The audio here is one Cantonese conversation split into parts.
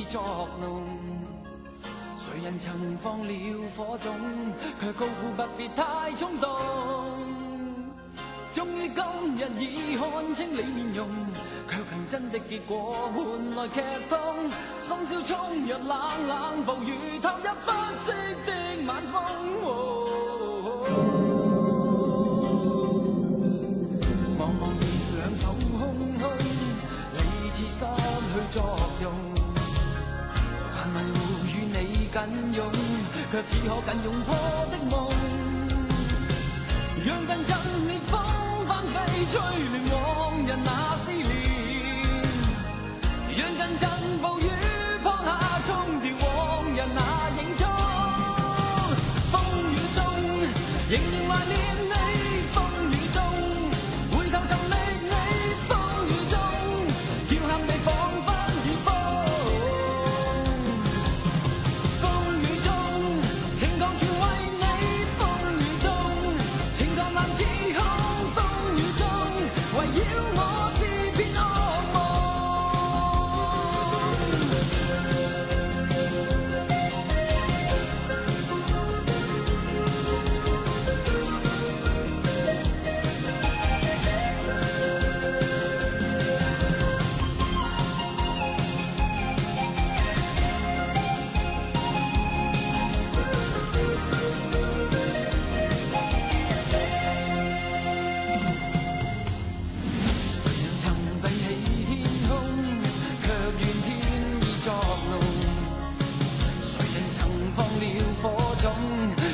作弄。誰人曾放了火種，卻高呼不必太衝動。終於今日已看清你面容，卻憑真的結果換來劇痛。深宵衝入冷冷暴雨，投入不息的晚風。茫茫然兩手空空，理智失去作用。迷糊與你緊擁，卻只可緊擁破的夢。讓陣陣烈風翻飛，吹亂往日那思念。讓陣陣暴雨撲下，沖掉往日那影蹤。風雨中仍然懷念你，風雨中回頭尋覓你，風雨中叫喊你彷彿如風。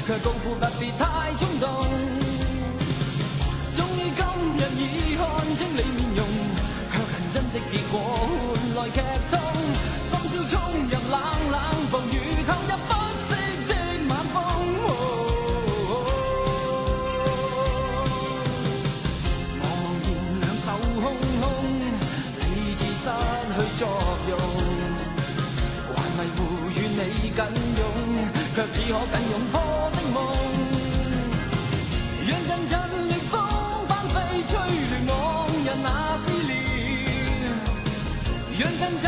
卻高呼不必太衝動，終於今日已看清你面容，卻憑真的結果換來劇痛。深宵衝入冷冷暴雨，投入不息的晚風。茫然兩手空空，理智失去作用，還迷糊與你緊擁，卻只可緊擁破的夢。讓陣陣烈風翻飛，吹亂往日那思念。讓陣陣